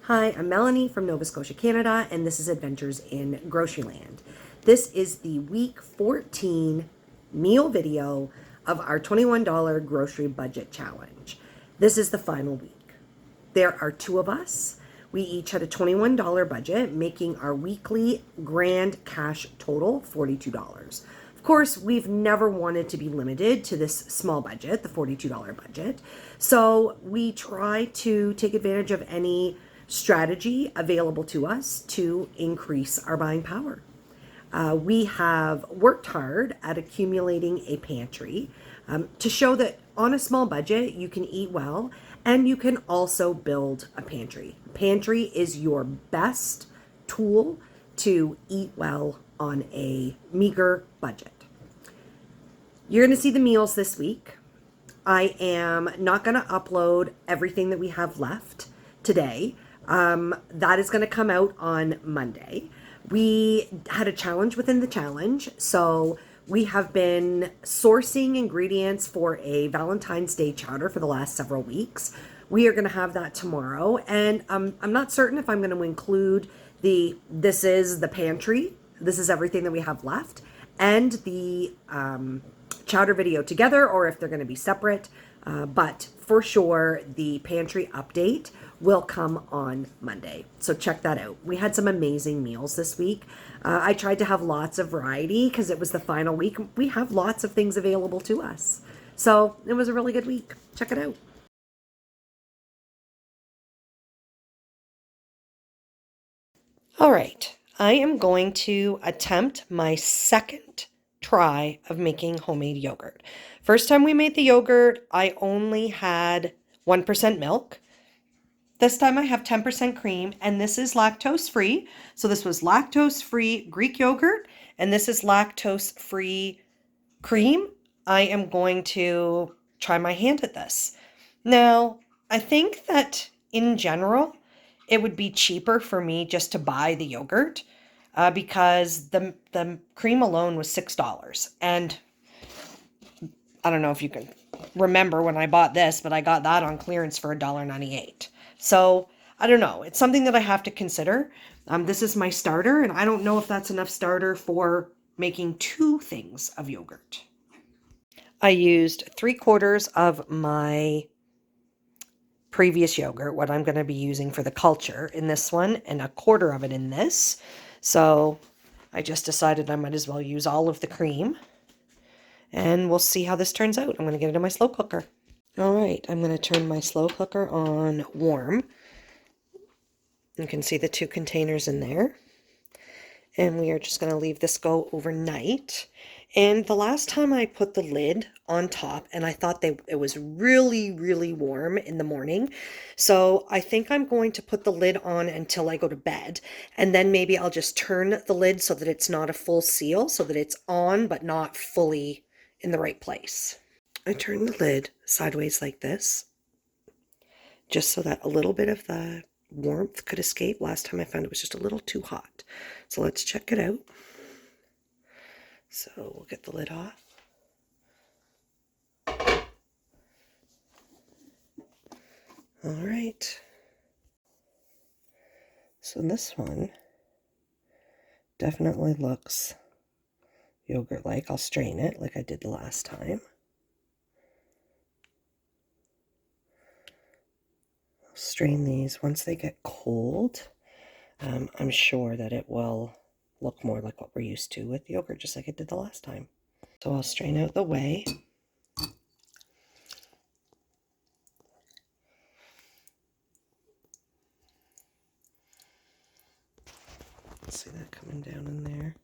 Hi, I'm Melanie from Nova Scotia, Canada, and this is Adventures in Groceryland. This is the week 14 meal video of our $21 grocery budget challenge. This is the final week. There are two of us. We each had a $21 budget, making our weekly grand cash total $42. Of course, we've never wanted to be limited to this small budget, the $42 budget. So we try to take advantage of any strategy available to us to increase our buying power. We have worked hard at accumulating a pantry to show that on a small budget, you can eat well and you can also build a pantry. Pantry is your best tool to eat well on a meager budget. You're going to see the meals this week. I am not going to upload everything that we have left today. That is going to come out on Monday. We had a challenge within the challenge, so we have been sourcing ingredients for a Valentine's Day chowder for the last several weeks. We are going to have that tomorrow, and I'm not certain if I'm going to include this is the pantry, this is everything that we have left, and the chowder video together, or if they're going to be separate. But for sure, the pantry update will come on Monday. So check that out. We had some amazing meals this week. I tried to have lots of variety because it was the final week. We have lots of things available to us. So it was a really good week. Check it out. All right. I am going to attempt my second try of making homemade yogurt. First time we made the yogurt, I only had 1% milk. This time I have 10% cream, and this is lactose-free. So this was lactose-free Greek yogurt, and this is lactose-free cream. I am going to try my hand at this. Now, I think that in general, it would be cheaper for me just to buy the yogurt because the cream alone was $6. And I don't know if you can remember when I bought this, but I got that on clearance for $1.98. So I don't know. It's something that I have to consider. This is my starter, and I don't know if that's enough starter for making two things of yogurt. I used 3/4 of my previous yogurt, what I'm going to be using for the culture in this one, and 1/4 of it in this. So I just decided I might as well use all of the cream. And we'll see how this turns out. I'm going to get it in my slow cooker. All right, I'm going to turn my slow cooker on warm. You can see the 2 containers in there. And we are just going to leave this go overnight. And the last time I put the lid on top, and I thought it was really, really warm in the morning. So I think I'm going to put the lid on until I go to bed. And then maybe I'll just turn the lid so that it's not a full seal, so that it's on but not fully in the right place. I turn the lid sideways like this, just so that a little bit of the warmth could escape. Last time I found it was just a little too hot. So let's check it out. So we'll get the lid off. All right. So this one definitely looks yogurt-like. I'll strain it like I did the last time. Strain these once they get cold. I'm sure that it will look more like what we're used to with yogurt, just like it did the last time. So I'll strain out the whey. See that coming down in there?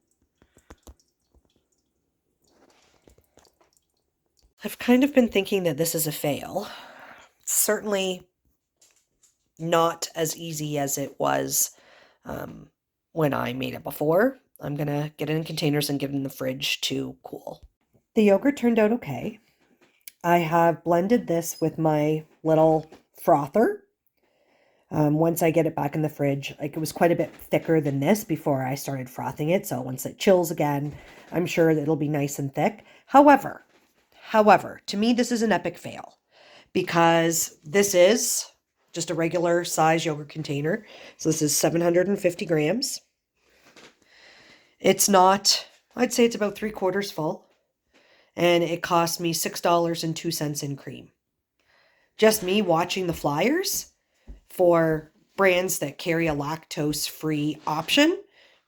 I've kind of been thinking that this is a fail. It's certainly not as easy as it was when I made it before. I'm going to get it in containers and get it in the fridge to cool. The yogurt turned out okay. I have blended this with my little frother. Once I get it back in the fridge, like it was quite a bit thicker than this before I started frothing it. So once it chills again, I'm sure that it'll be nice and thick. However, to me, this is an epic fail because this is just a regular size yogurt container. So this is 750 grams. It's not, I'd say it's about 3/4 full. And it cost me $6.02 in cream. Just me watching the flyers for brands that carry a lactose-free option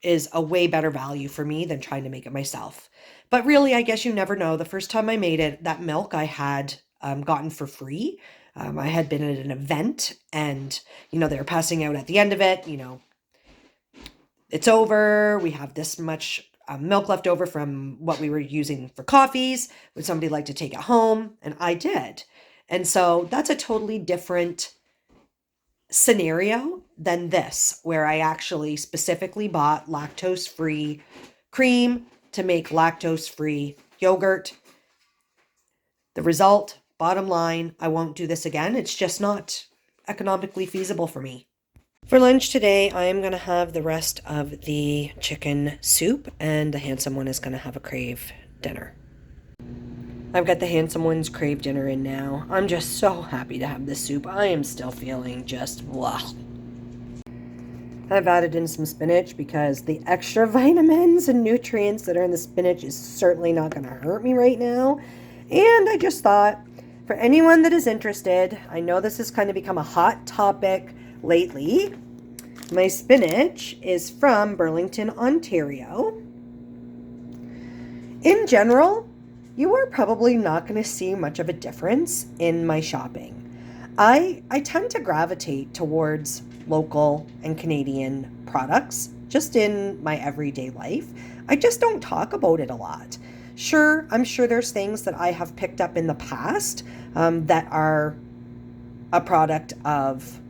is a way better value for me than trying to make it myself. But really, I guess you never know. The first time I made it, that milk I had gotten for free. I had been at an event and, they were passing out at the end of it, it's over. We have this much milk left over from what we were using for coffees. Would somebody like to take it home? And I did. And so that's a totally different scenario than this, where I actually specifically bought lactose-free cream to make lactose-free yogurt. The result, bottom line, I won't do this again. It's just not economically feasible for me. For lunch today, I am going to have the rest of the chicken soup, and the handsome one is going to have a crave dinner. I've got the handsome one's crave dinner in now. I'm just so happy to have this soup. I am still feeling just blah. I've added in some spinach because the extra vitamins and nutrients that are in the spinach is certainly not going to hurt me right now. And I just thought, for anyone that is interested, I know this has kind of become a hot topic lately. My spinach is from Burlington, Ontario. In general, you are probably not going to see much of a difference in my shopping. I tend to gravitate towards local and Canadian products just in my everyday life. I just don't talk about it a lot. Sure, I'm sure there's things that I have picked up in the past that are a product of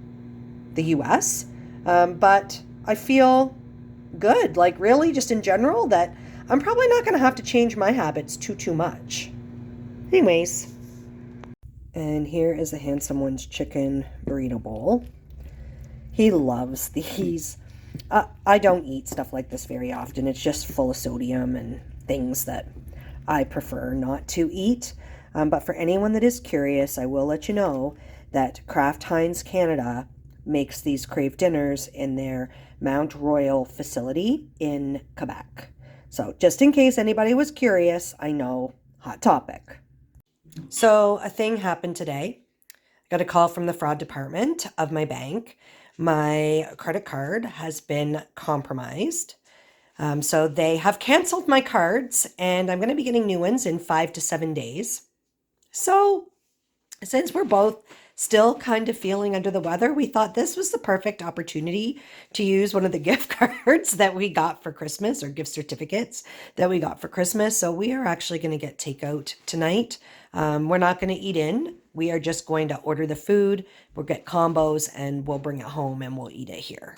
the US, but I feel good, like really just in general, that I'm probably not going to have to change my habits too much. Anyways, and here is the handsome one's chicken burrito bowl. He loves these. I don't eat stuff like this very often. It's just full of sodium and things that I prefer not to eat. But for anyone that is curious, I will let you know that Kraft Heinz Canada makes these crave dinners in their Mount Royal facility in Quebec. So just in case anybody was curious, I know, hot topic. So a thing happened today. I got a call from the fraud department of my bank. My credit card has been compromised. So they have canceled my cards and I'm going to be getting new ones in 5 to 7 days. So since we're both still kind of feeling under the weather, we thought this was the perfect opportunity to use one of the gift cards that we got for Christmas, or gift certificates that we got for Christmas. So we are actually going to get takeout tonight. We're not going to eat in. We are just going to order the food. We'll get combos and we'll bring it home and we'll eat it here.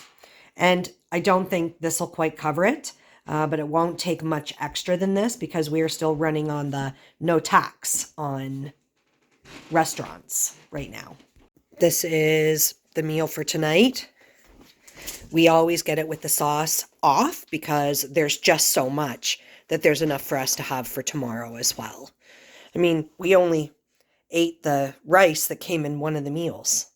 And I don't think this will quite cover it, but it won't take much extra than this because we are still running on the no tax on restaurants right now. This is the meal for tonight. We always get it with the sauce off because there's just so much that there's enough for us to have for tomorrow as well. I mean, we only ate the rice that came in one of the meals.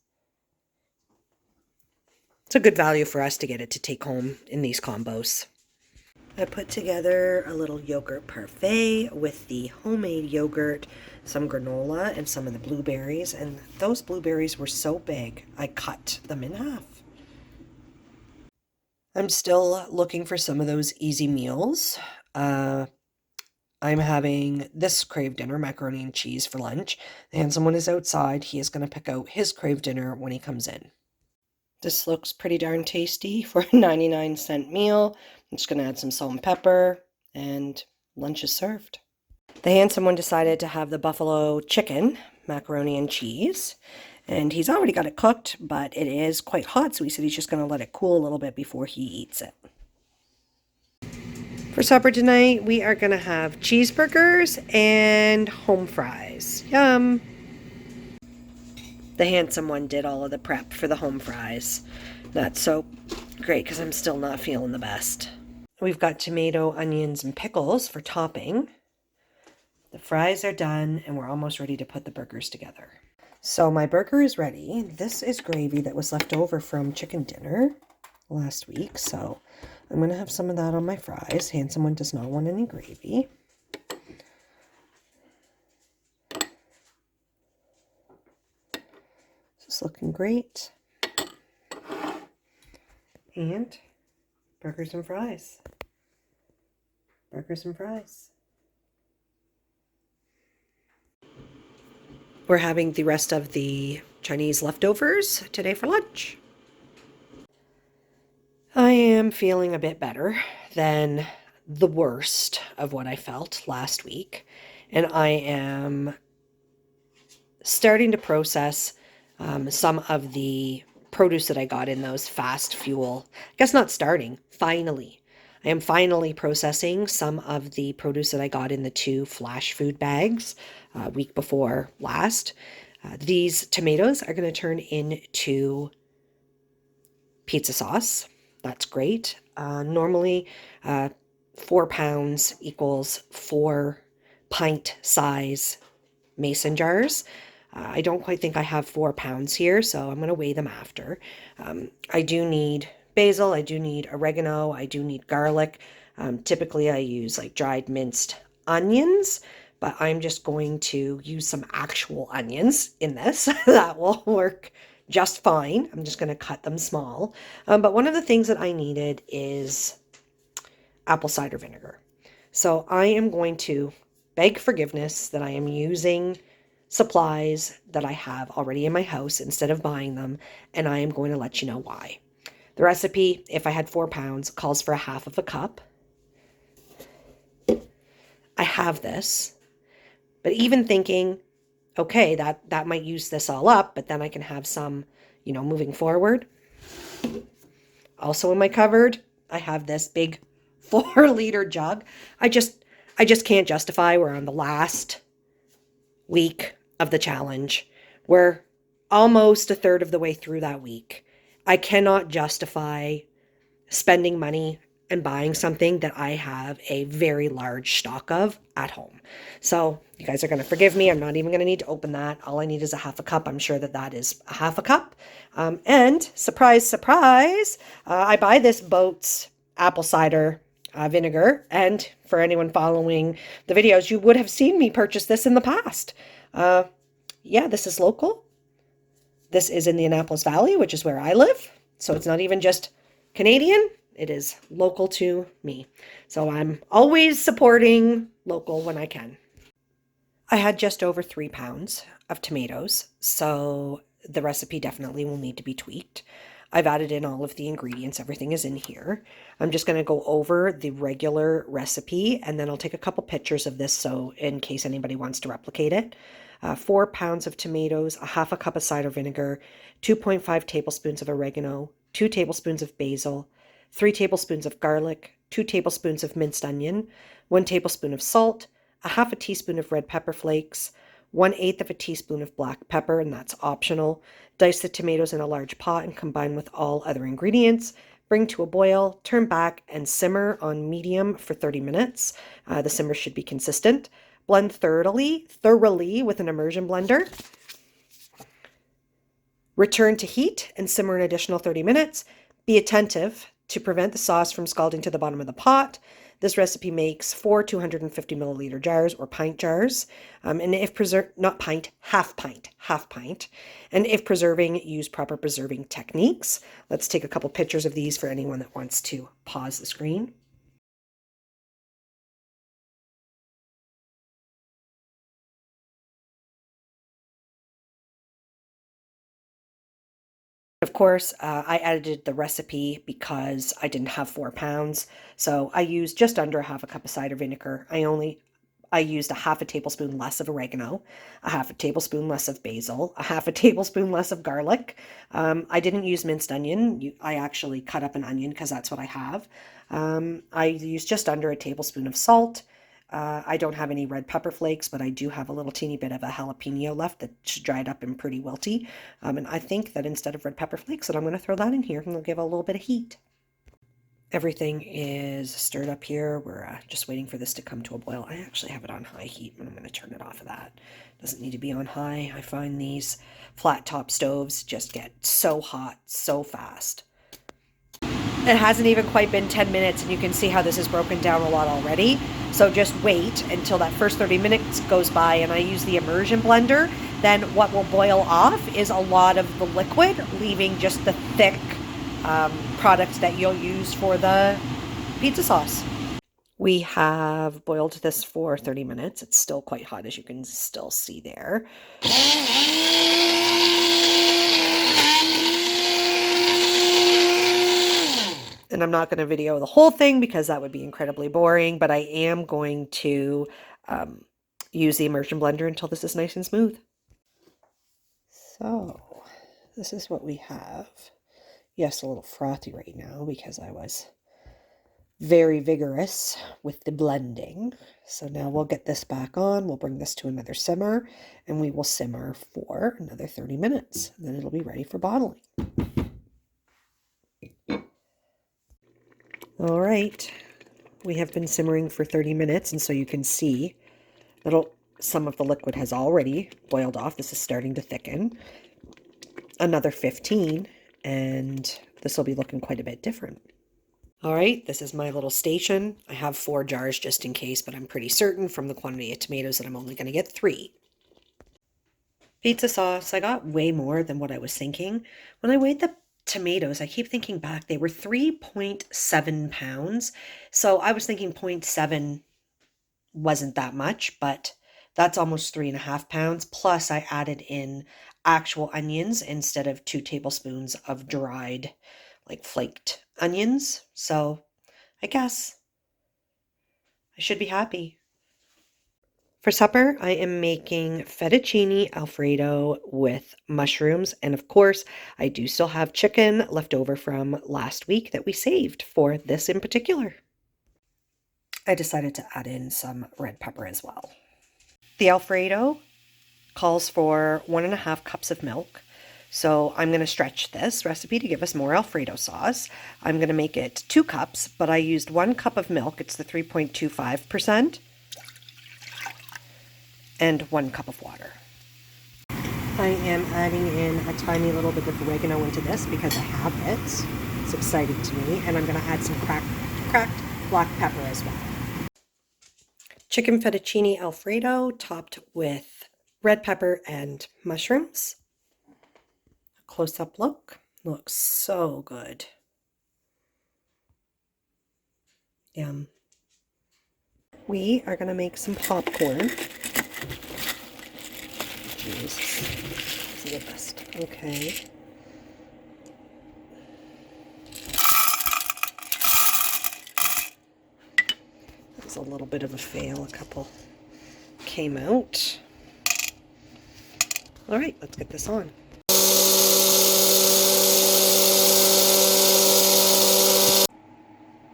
It's a good value for us to get it to take home in these combos. I put together a little yogurt parfait with the homemade yogurt, some granola, and some of the blueberries. And those blueberries were so big, I cut them in half. I'm still looking for some of those easy meals. I'm having this crave dinner, macaroni and cheese, for lunch. And someone is outside. He is going to pick out his crave dinner when he comes in. This looks pretty darn tasty for a 99-cent meal. I'm just going to add some salt and pepper, and lunch is served. The handsome one decided to have the buffalo chicken, macaroni and cheese, and he's already got it cooked, but it is quite hot, so he said he's just going to let it cool a little bit before he eats it. For supper tonight, we are going to have cheeseburgers and home fries. Yum! The handsome one did all of the prep for the home fries. Not so great because I'm still not feeling the best. We've got tomato, onions, and pickles for topping. The fries are done and we're almost ready to put the burgers together. So my burger is ready. This is gravy that was left over from chicken dinner last week. So I'm going to have some of that on my fries. Handsome one does not want any gravy. This is looking great. And burgers and fries. Burgers and fries. We're having the rest of the Chinese leftovers today for lunch. I am feeling a bit better than the worst of what I felt last week. And I am starting to process some of the produce that I got in those fast fuel. I guess not starting, finally. I am finally processing some of the produce that I got in the 2 flash food bags week before last. These tomatoes are going to turn into pizza sauce. That's great. Normally, 4 pounds equals 4 pint size mason jars. I don't quite think I have 4 pounds here, so I'm going to weigh them after. I do need basil, I do need oregano, I do need garlic. Typically I use like dried minced onions, but I'm just going to use some actual onions in this. That will work just fine. I'm just going to cut them small. But one of the things that I needed is apple cider vinegar. So I am going to beg forgiveness that I am using supplies that I have already in my house instead of buying them, and I am going to let you know why. The recipe, if I had 4 pounds, calls for a half of a cup. I have this, but even thinking, okay, that might use this all up, but then I can have some, moving forward. Also in my cupboard, I have this big 4-liter jug. I just can't justify. We're on the last week of the challenge. We're almost a third of the way through that week. I cannot justify spending money and buying something that I have a very large stock of at home. So you guys are going to forgive me. I'm not even going to need to open that. All I need is a half a cup. I'm sure that is a half a cup. And surprise, surprise, I buy this Boats apple cider vinegar. And for anyone following the videos, you would have seen me purchase this in the past. Yeah, this is local. This is in the Annapolis Valley, which is where I live. So it's not even just Canadian. It is local to me. So I'm always supporting local when I can. I had just over 3 pounds of tomatoes, so the recipe definitely will need to be tweaked. I've added in all of the ingredients. Everything is in here. I'm just going to go over the regular recipe, and then I'll take a couple pictures of this so in case anybody wants to replicate it. 4 pounds of tomatoes, a half a cup of cider vinegar, 2.5 tablespoons of oregano, 2 tablespoons of basil, 3 tablespoons of garlic, 2 tablespoons of minced onion, 1 tablespoon of salt, a half a teaspoon of red pepper flakes, 1/8 of a teaspoon of black pepper, and that's optional. Dice the tomatoes in a large pot and combine with all other ingredients. Bring to a boil, turn back, and simmer on medium for 30 minutes. The simmer should be consistent. Blend thoroughly with an immersion blender. Return to heat and simmer an additional 30 minutes. Be attentive to prevent the sauce from scalding to the bottom of the pot. This recipe makes 4 250 milliliter jars or pint jars. And if not pint, half pint. And if preserving, use proper preserving techniques. Let's take a couple pictures of these for anyone that wants to pause the screen. Of course, I edited the recipe because I didn't have 4 pounds, so I used just under half a cup of cider vinegar. I used a half a tablespoon less of oregano, a half a tablespoon less of basil, a half a tablespoon less of garlic. I didn't use minced onion. I actually cut up an onion because that's what I have. I used just under a tablespoon of salt. I don't have any red pepper flakes, but I do have a little teeny bit of a jalapeno left that's dried up and pretty wilty. And I think that instead of red pepper flakes, that I'm going to throw that in here and it'll give a little bit of heat. Everything is stirred up here. We're just waiting for this to come to a boil. I actually have it on high heat, and I'm going to turn it off of that. Doesn't need to be on high. I find these flat top stoves just get so hot so fast. It hasn't even quite been 10 minutes, and you can see how this is broken down a lot already. So just wait until that first 30 minutes goes by, and I use the immersion blender. Then what will boil off is a lot of the liquid, leaving just the thick product that you'll use for the pizza sauce. We have boiled this for 30 minutes. It's still quite hot, as you can still see there. And I'm not going to video the whole thing because that would be incredibly boring, but I am going to use the immersion blender until this is nice and smooth. So this is what we have. Yes, a little frothy right now because I was very vigorous with the blending. So now we'll get this back on. We'll bring this to another simmer, and we will simmer for another 30 minutes. And then it'll be ready for bottling. All right, we have been simmering for 30 minutes, and so you can see that some of the liquid has already boiled off. This is starting to thicken. Another 15, and this will be looking quite a bit different. All right, this is my little station. I have 4 jars just in case, but I'm pretty certain from the quantity of tomatoes that I'm only going to get 3. Pizza sauce, I got way more than what I was thinking. When I weighed the tomatoes, I keep thinking back, they were 3.7 pounds. So I was thinking 0.7 wasn't that much, but that's almost 3.5 pounds. Plus I added in actual onions instead of 2 tablespoons of dried, like flaked onions. So I guess I should be happy. For supper, I am making fettuccine Alfredo with mushrooms. And of course, I do still have chicken left over from last week that we saved for this in particular. I decided to add in some red pepper as well. The Alfredo calls for 1.5 cups of milk. So I'm going to stretch this recipe to give us more Alfredo sauce. I'm going to make it 2 cups, but I used 1 cup of milk. It's the 3.25%. And 1 cup of water. I am adding in a tiny little bit of oregano into this because I have it. It's exciting to me. And I'm going to add some cracked black pepper as well. Chicken fettuccine Alfredo topped with red pepper and mushrooms. Close-up look. Looks so good. Yum. We are going to make some popcorn. Jesus, this is the best. Okay. That was a little bit of a fail. A couple came out. All right, let's get this on.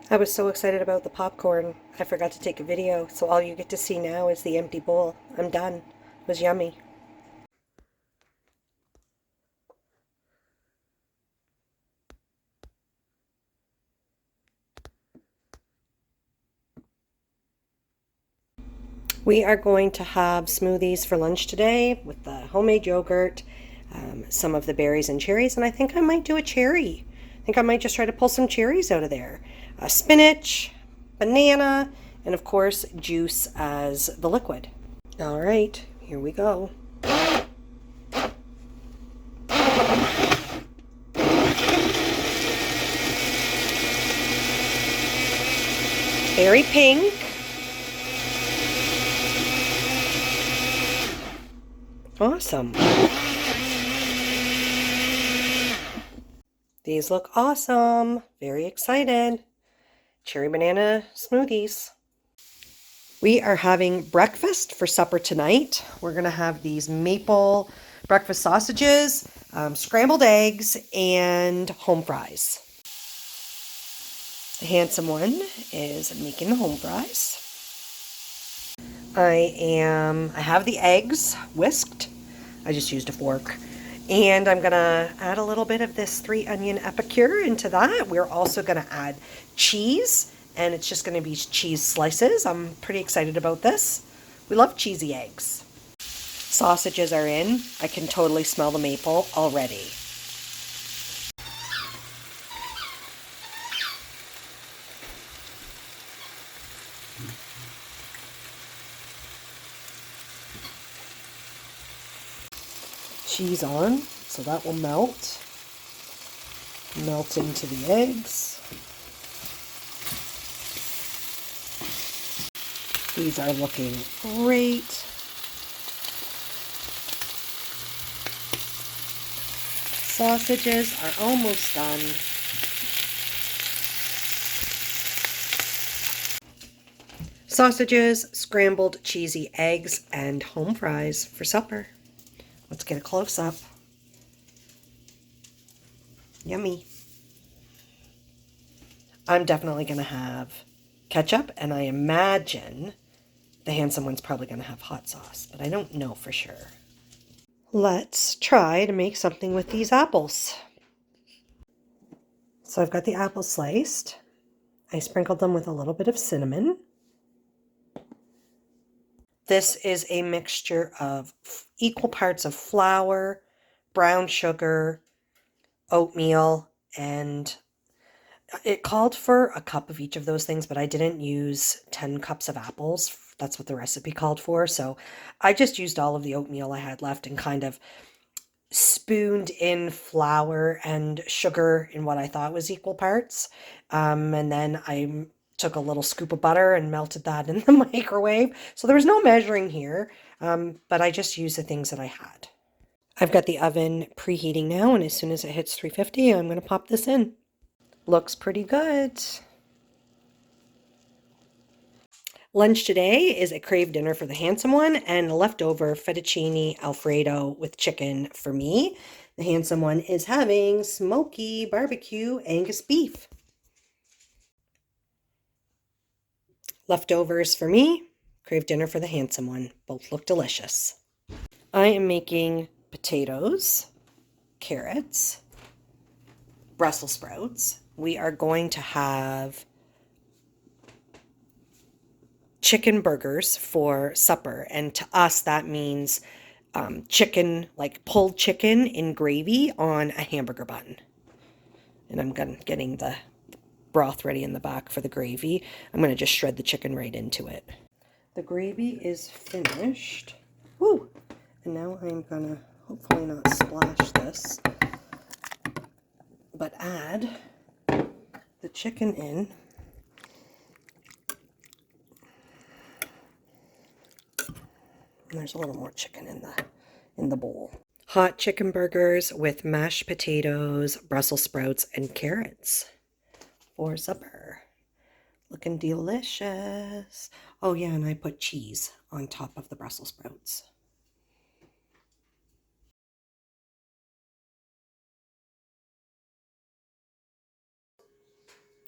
I was so excited about the popcorn, I forgot to take a video, so all you get to see now is the empty bowl. I'm done. It was yummy. We are going to have smoothies for lunch today with the homemade yogurt, some of the berries and cherries, and I think I might do a cherry. I think I might just try to pull some cherries out of there. Spinach, banana, and of course juice as the liquid. All right, here we go. Very pink. Awesome. These look awesome. Very excited. Cherry banana smoothies. We are having breakfast for supper tonight. We're going to have these maple breakfast sausages, scrambled eggs, and home fries. The handsome one is making the home fries. I have the eggs whisked. I just used a fork. And I'm gonna add a little bit of this 3 onion epicure into that. We're also gonna add cheese, and it's just gonna be cheese slices. I'm pretty excited about this. We love cheesy eggs. Sausages are in. I can totally smell the maple already. Cheese on, so that will melt. Melt into the eggs. These are looking great. Sausages are almost done. Sausages, scrambled cheesy eggs, and home fries for supper. Let's get a close-up. Yummy. I'm definitely going to have ketchup, and I imagine the handsome one's probably going to have hot sauce, but I don't know for sure. Let's try to make something with these apples. So I've got the apples sliced. I sprinkled them with a little bit of cinnamon. This is a mixture of equal parts of flour, brown sugar, oatmeal, and it called for a cup of each of those things, but I didn't use 10 cups of apples. That's what the recipe called for. So I just used all of the oatmeal I had left and kind of spooned in flour and sugar in what I thought was equal parts. And then I took a little scoop of butter and melted that in the microwave. So there was no measuring here, but I just used the things that I had. I've got the oven preheating now, and as soon as it hits 350, I'm going to pop this in. Looks pretty good. Lunch today is a crave dinner for the handsome one and leftover fettuccine Alfredo with chicken for me. The handsome one is having smoky barbecue Angus beef. Leftovers for me, crave dinner for the handsome one. Both look delicious. I am making potatoes, carrots, Brussels sprouts. We are going to have chicken burgers for supper, and to us that means chicken, like pulled chicken in gravy on a hamburger bun. And I'm getting the broth ready in the back for the gravy. I'm going to just shred the chicken right into it. The gravy is finished. Woo! And now I'm going to hopefully not splash this, but add the chicken in. And there's a little more chicken in the bowl. Hot chicken burgers with mashed potatoes, Brussels sprouts, and carrots for supper. Looking delicious. Oh yeah, and I put cheese on top of the Brussels sprouts.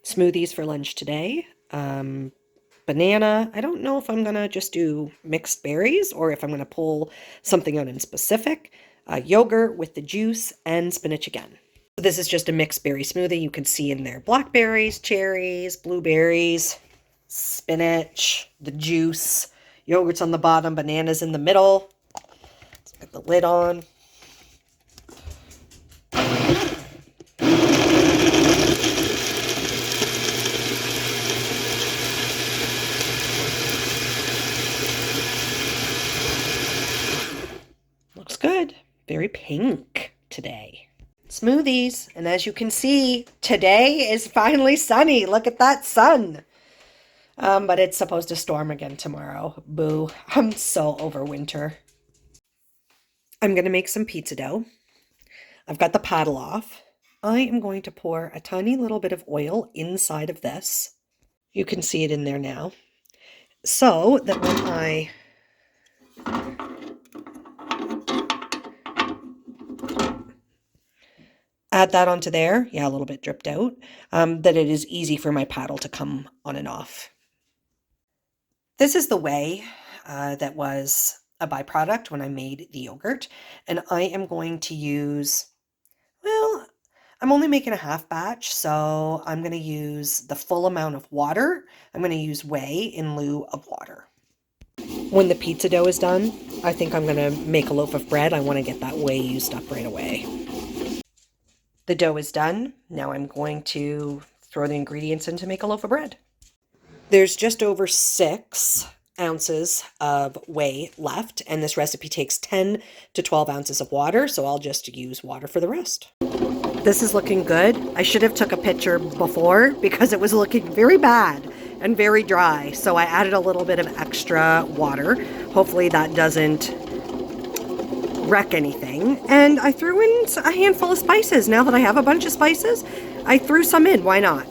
Smoothies for lunch today. Banana. I don't know if I'm going to just do mixed berries or if I'm going to pull something out in specific. Yogurt with the juice and spinach again. This is just a mixed berry smoothie. You can see in there blackberries, cherries, blueberries, spinach, the juice, yogurt's on the bottom, bananas in the middle. Let's put the lid on. Looks good. Very pink today. Smoothies. And as you can see, today is finally sunny. Look at that sun. But it's supposed to storm again tomorrow. Boo. I'm so over winter. I'm going to make some pizza dough. I've got the paddle off. I am going to pour a tiny little bit of oil inside of this. You can see it in there now. So that when I add that onto there, yeah, a little bit dripped out, that it is easy for my paddle to come on and off. This is the whey that was a byproduct when I made the yogurt. And I am going to use, well, I'm only making a half batch, so I'm going to use the full amount of water. I'm going to use whey in lieu of water. When the pizza dough is done, I think I'm going to make a loaf of bread. I want to get that whey used up right away. The dough is done. Now I'm going to throw the ingredients in to make a loaf of bread. There's just over 6 ounces of whey left, and this recipe takes 10 to 12 ounces of water, so I'll just use water for the rest. This is looking good. I should have took a picture before because it was looking very bad and very dry, so I added a little bit of extra water. Hopefully that doesn't wreck anything. And I threw in a handful of spices. Now that I have a bunch of spices, I threw some in. Why not?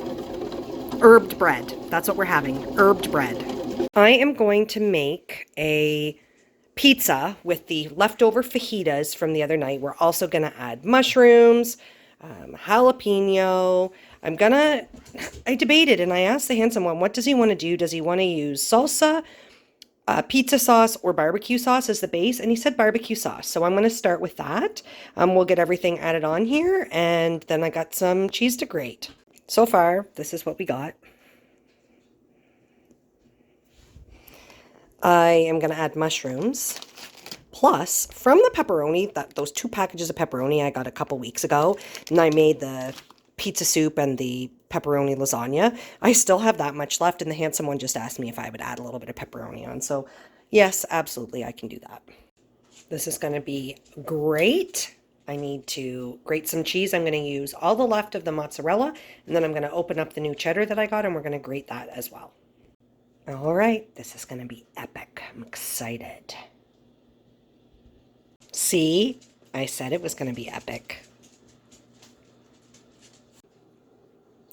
Herbed bread. That's what we're having. Herbed bread. I am going to make a pizza with the leftover fajitas from the other night. We're also going to add mushrooms, jalapeno. I debated and I asked the handsome one, what does he want to do? Does he want to use salsa, pizza sauce, or barbecue sauce as the base? And he said barbecue sauce. So I'm going to start with that. We'll get everything added on here. And then I got some cheese to grate. So far, this is what we got. I am going to add mushrooms. Plus, from the pepperoni, those 2 packages of pepperoni I got a couple weeks ago, and I made the pizza soup and the pepperoni lasagna, I still have that much left, and the handsome one just asked me if I would add a little bit of pepperoni on. So, yes, absolutely, I can do that. This is going to be great. I need to grate some cheese. I'm going to use all the left of the mozzarella, and then I'm going to open up the new cheddar that I got, and we're going to grate that as well. All right, this is going to be epic. I'm excited. See, I said it was going to be epic.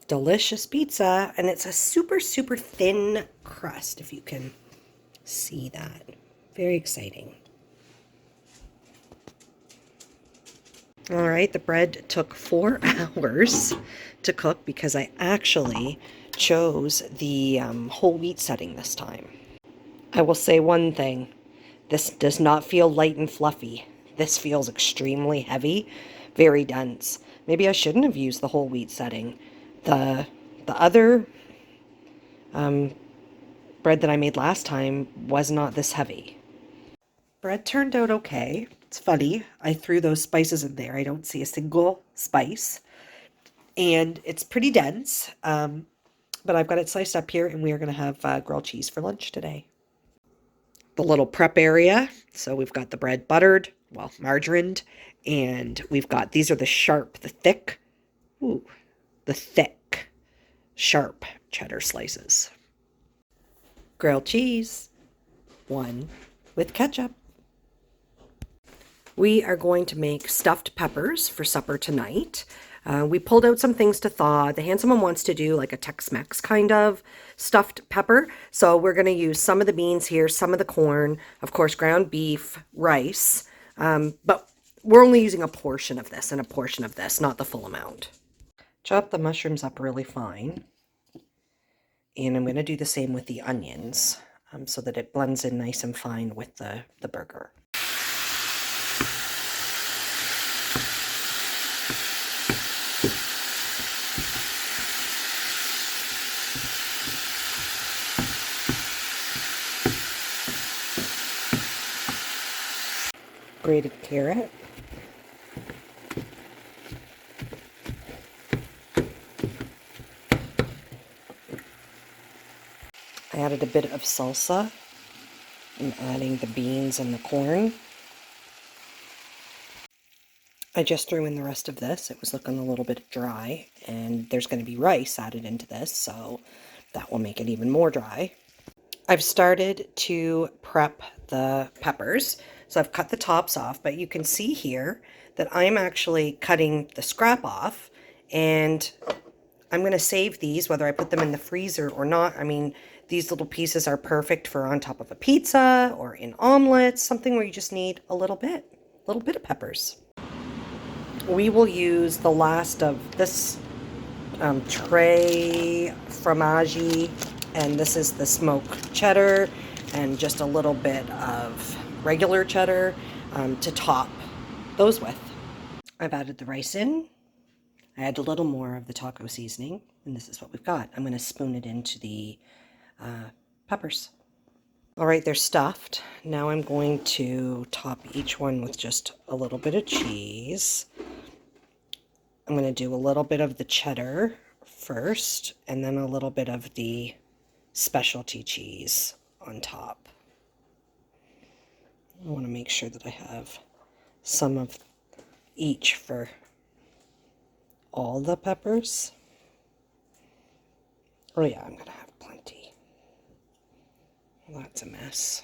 Delicious pizza, and it's a super, super thin crust, if you can see that. Very exciting. All right, the bread took 4 hours to cook because I actually chose the whole wheat setting this time. I will say one thing. This does not feel light and fluffy. This feels extremely heavy, very dense. Maybe I shouldn't have used the whole wheat setting. The other bread that I made last time was not this heavy. Bread turned out okay. It's funny. I threw those spices in there. I don't see a single spice. And it's pretty dense. But I've got it sliced up here, and we are going to have grilled cheese for lunch today. The little prep area. So we've got the bread buttered, well, margarined, and we've got, these are the thick, sharp cheddar slices. Grilled cheese, 1 with ketchup. We are going to make stuffed peppers for supper tonight. We pulled out some things to thaw. The handsome one wants to do like a Tex-Mex kind of stuffed pepper. So we're going to use some of the beans here, some of the corn, of course, ground beef, rice. But we're only using a portion of this and a portion of this, not the full amount. Chop the mushrooms up really fine. And I'm going to do the same with the onions so that it blends in nice and fine with the burger. Grated carrot. I added a bit of salsa. I'm adding the beans and the corn. I just threw in the rest of this. It was looking a little bit dry, and there's going to be rice added into this, so that will make it even more dry. I've started to prep the peppers. So I've cut the tops off, but you can see here that I'm actually cutting the scrap off, and I'm going to save these, whether I put them in the freezer or not. I mean, these little pieces are perfect for on top of a pizza or in omelets, something where you just need a little bit of peppers. We will use the last of this tray fromaggi, and this is the smoked cheddar, and just a little bit of regular cheddar to top those with. I've added the rice in. I add a little more of the taco seasoning, and this is what we've got. I'm going to spoon it into the peppers. All right, they're stuffed. Now I'm going to top each one with just a little bit of cheese. I'm going to do a little bit of the cheddar first, and then a little bit of the specialty cheese on top. I want to make sure that I have some of each for all the peppers. Oh yeah, I'm gonna have plenty. Well, that's a mess.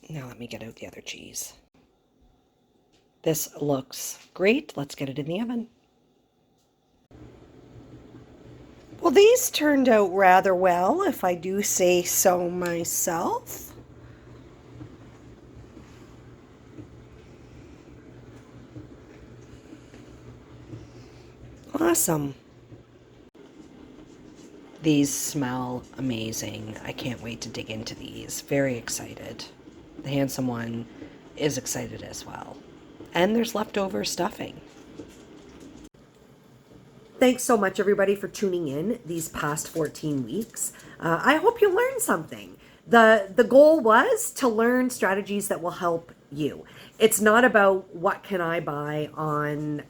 Now let me get out the other cheese. This looks great. Let's get it in the oven. Well, these turned out rather well, if I do say so myself. Awesome. These smell amazing. I can't wait to dig into these. Very excited. The handsome one is excited as well. And there's leftover stuffing. Thanks so much, everybody, for tuning in these past 14 weeks. I hope you learned something. The goal was to learn strategies that will help you. It's not about what can I buy on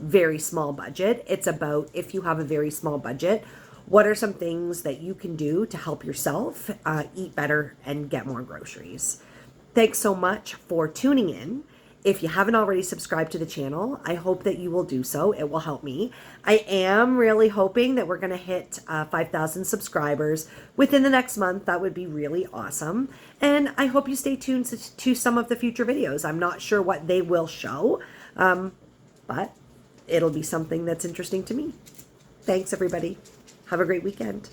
very small budget. It's about, if you have a very small budget, what are some things that you can do to help yourself eat better and get more groceries. Thanks so much for tuning in. If you haven't already subscribed to the channel, I hope that you will do so. It will help me. I am really hoping that we're going to hit 5,000 subscribers within the next month. That would be really awesome. And I hope you stay tuned to some of the future videos. I'm not sure what they will show, but it'll be something that's interesting to me. Thanks, everybody. Have a great weekend.